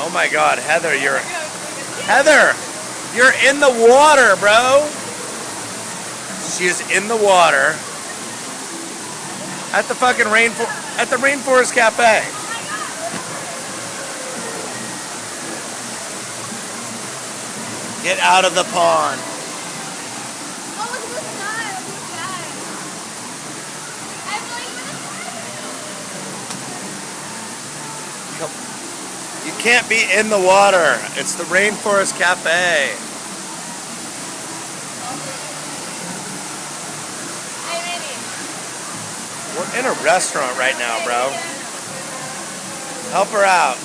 Oh my God, Heather, you're in the water, bro. She is in the water at the fucking Rainforest Cafe. Get out of the pond. Oh, look at the sky. Look at the sky. I'm going with the sky. You can't be in the water. It's the Rainforest Cafe. Hey, Manny. We're in a restaurant right now, bro. Help her out.